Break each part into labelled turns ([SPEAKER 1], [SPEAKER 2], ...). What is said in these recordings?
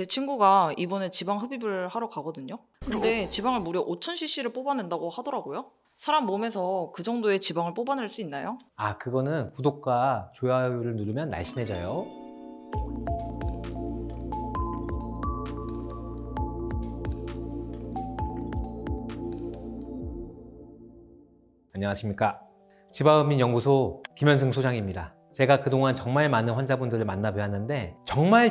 [SPEAKER 1] 제 친구가 이번에 지방 흡입을 하러 가거든요. 근데 지방을 무려 5000cc를 뽑아낸다고 하더라고요. 사람 몸에서 그 정도의 지방을 뽑아낼 수 있나요?
[SPEAKER 2] 그거는 구독과 좋아요를 누르면 날씬해져요. 안녕하십니까. 지방흡입연구소 김현승 소장입니다. 제가 그동안 정말 많은 환자분들을 만나 뵈었는데 정말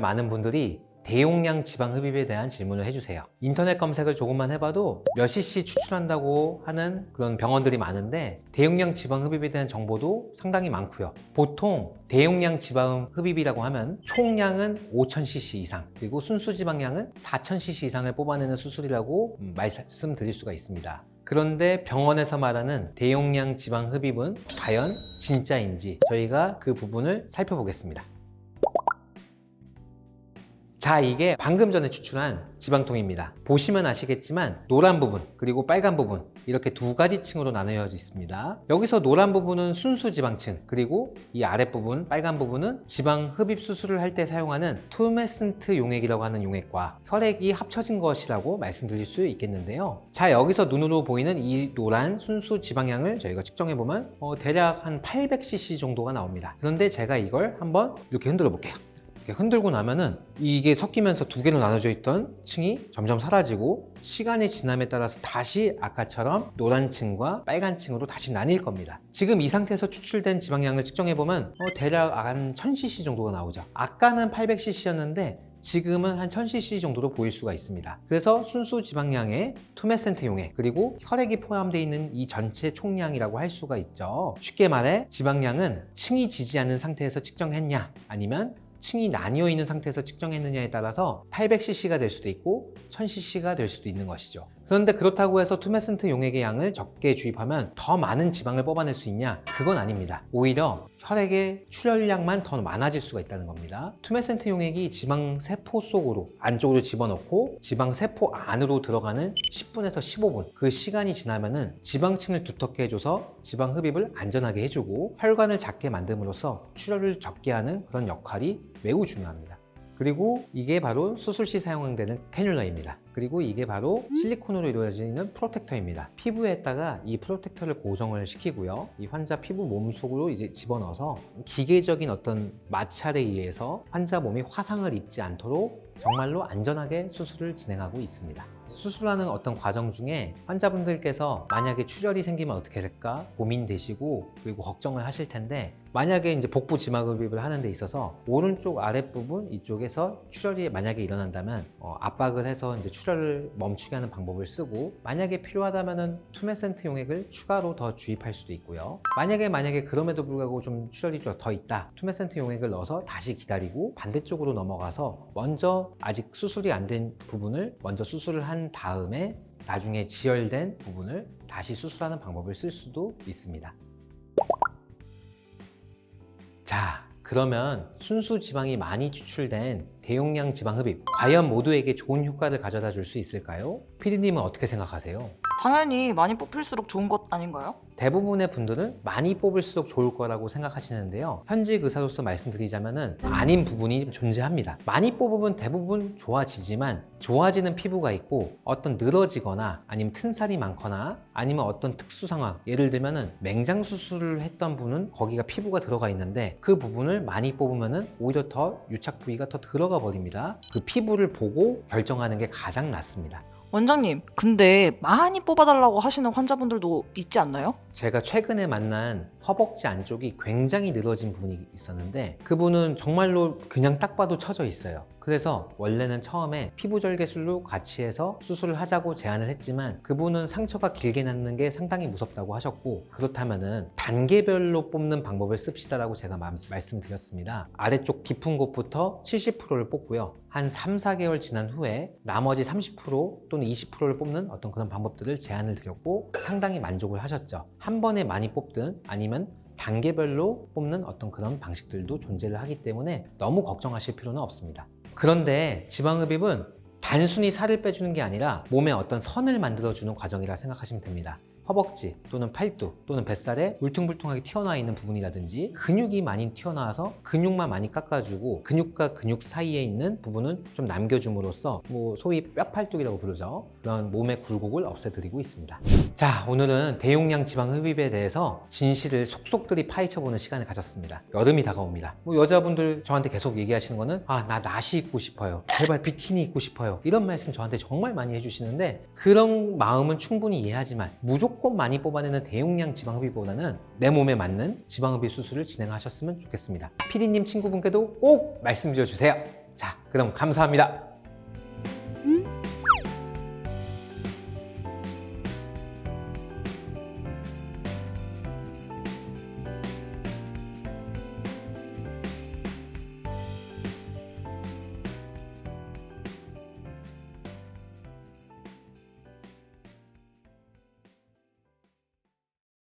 [SPEAKER 2] 많은 분들이 대용량 지방흡입에 대한 질문을 해주세요. 인터넷 검색을 조금만 해봐도 몇 cc 추출한다고 하는 그런 병원들이 많은데 대용량 지방흡입에 대한 정보도 상당히 많고요. 보통 대용량 지방흡입이라고 하면 총량은 5000cc 이상, 그리고 순수지방량은 4000cc 이상을 뽑아내는 수술이라고 말씀드릴 수가 있습니다. 그런데 병원에서 말하는 대용량 지방 흡입은 과연 진짜인지 저희가 그 부분을 살펴보겠습니다. 자, 이게 방금 전에 추출한 지방통입니다. 보시면 아시겠지만 노란 부분 그리고 빨간 부분 이렇게 두 가지 층으로 나누어져 있습니다. 여기서 노란 부분은 순수 지방층, 그리고 이 아랫부분 빨간 부분은 지방 흡입 수술을 할 때 사용하는 투메슨트 용액이라고 하는 용액과 혈액이 합쳐진 것이라고 말씀드릴 수 있겠는데요. 자, 여기서 눈으로 보이는 이 노란 순수 지방량을 저희가 측정해 보면 대략 한 800cc 정도가 나옵니다. 그런데 제가 이걸 한번 이렇게 흔들어 볼게요. 이렇게 흔들고 나면은 이게 섞이면서 두 개로 나눠져 있던 층이 점점 사라지고 시간이 지남에 따라서 다시 아까처럼 노란 층과 빨간 층으로 다시 나뉠 겁니다. 지금 이 상태에서 추출된 지방량을 측정해보면 대략 한 1000cc 정도가 나오죠. 아까는 800cc였는데 지금은 한 1000cc 정도로 보일 수가 있습니다. 그래서 순수 지방량의 투메센트 용액 그리고 혈액이 포함되어 있는 이 전체 총량이라고 할 수가 있죠. 쉽게 말해 지방량은 층이 지지 않는 상태에서 측정했냐 아니면 층이 나뉘어 있는 상태에서 측정했느냐에 따라서 800cc가 될 수도 있고 1000cc가 될 수도 있는 것이죠. 그런데 그렇다고 해서 투메슨트 용액의 양을 적게 주입하면 더 많은 지방을 뽑아낼 수 있냐? 그건 아닙니다. 오히려 혈액의 출혈량만 더 많아질 수가 있다는 겁니다. 투메센트 용액이 지방 세포 속으로 안쪽으로 집어넣고 지방 세포 안으로 들어가는 10분에서 15분 그 시간이 지나면은 지방층을 두텁게 해줘서 지방 흡입을 안전하게 해주고 혈관을 작게 만듦으로써 출혈을 적게 하는 그런 역할이 매우 중요합니다. 그리고 이게 바로 수술 시 사용되는 캐뉼라입니다. 그리고 이게 바로 실리콘으로 이루어지는 프로텍터입니다. 피부에다가 이 프로텍터를 고정을 시키고요. 이 환자 피부 몸 속으로 이제 집어넣어서 기계적인 어떤 마찰에 의해서 환자 몸이 화상을 입지 않도록 정말로 안전하게 수술을 진행하고 있습니다. 수술하는 어떤 과정 중에 환자분들께서 만약에 출혈이 생기면 어떻게 될까 고민되시고 그리고 걱정을 하실 텐데, 만약에 이제 복부 지방흡입을 하는 데 있어서 오른쪽 아랫부분 이쪽에서 출혈이 만약에 일어난다면 압박을 해서 이제 출혈을 멈추게 하는 방법을 쓰고, 만약에 필요하다면은 투메센트 용액을 추가로 더 주입할 수도 있고요. 만약에 그럼에도 불구하고 좀 출혈이 좀 더 있다, 투메센트 용액을 넣어서 다시 기다리고 반대쪽으로 넘어가서 먼저 아직 수술이 안 된 부분을 먼저 수술을 한 다음에 나중에 지혈된 부분을 다시 수술하는 방법을 쓸 수도 있습니다. 자, 그러면 순수 지방이 많이 추출된 대용량 지방 흡입, 과연 모두에게 좋은 효과를 가져다 줄 수 있을까요? 피디님은 어떻게 생각하세요?
[SPEAKER 1] 당연히 많이 뽑힐수록 좋은 것 아닌가요?
[SPEAKER 2] 대부분의 분들은 많이 뽑을수록 좋을 거라고 생각하시는데요. 현직 의사로서 말씀드리자면은 아닌 부분이 존재합니다. 많이 뽑으면 대부분 좋아지지만 좋아지는 피부가 있고 어떤 늘어지거나 아니면 튼살이 많거나 아니면 어떤 특수 상황, 예를 들면은 맹장 수술을 했던 분은 거기가 피부가 들어가 있는데 그 부분을 많이 뽑으면은 오히려 더 유착 부위가 더 들어가 버립니다. 그 피부를 보고 결정하는 게 가장 낫습니다.
[SPEAKER 1] 원장님, 근데 많이 뽑아달라고 하시는 환자분들도 있지 않나요?
[SPEAKER 2] 제가 최근에 만난 허벅지 안쪽이 굉장히 늘어진 분이 있었는데 그분은 정말로 그냥 딱 봐도 처져 있어요. 그래서 원래는 처음에 피부절개술로 같이 해서 수술을 하자고 제안을 했지만 그분은 상처가 길게 남는 게 상당히 무섭다고 하셨고, 그렇다면은 단계별로 뽑는 방법을 씁시다라고 제가 말씀드렸습니다. 아래쪽 깊은 곳부터 70%를 뽑고요. 한 3, 4개월 지난 후에 나머지 30% 또는 20%를 뽑는 어떤 그런 방법들을 제안을 드렸고 상당히 만족을 하셨죠. 한 번에 많이 뽑든 아니면 단계별로 뽑는 어떤 그런 방식들도 존재를 하기 때문에 너무 걱정하실 필요는 없습니다. 그런데 지방흡입은 단순히 살을 빼주는 게 아니라 몸에 어떤 선을 만들어주는 과정이라 생각하시면 됩니다. 허벅지 또는 팔뚝 또는 뱃살에 울퉁불퉁하게 튀어나와 있는 부분이라든지 근육이 많이 튀어나와서 근육만 많이 깎아주고 근육과 근육 사이에 있는 부분은 좀 남겨줌으로써 소위 뼈팔뚝이라고 부르죠. 그런 몸의 굴곡을 없애드리고 있습니다. 자, 오늘은 대용량 지방 흡입에 대해서 진실을 속속들이 파헤쳐보는 시간을 가졌습니다. 여름이 다가옵니다. 여자분들 저한테 계속 얘기하시는 거는 나 나시 입고 싶어요. 제발 비키니 입고 싶어요. 이런 말씀 저한테 정말 많이 해주시는데 그런 마음은 충분히 이해하지만 무조건 많이 뽑아내는 대용량 지방 흡입보다는 내 몸에 맞는 지방 흡입 수술을 진행하셨으면 좋겠습니다. 피디님 친구분께도 꼭 말씀드려주세요. 자, 그럼 감사합니다.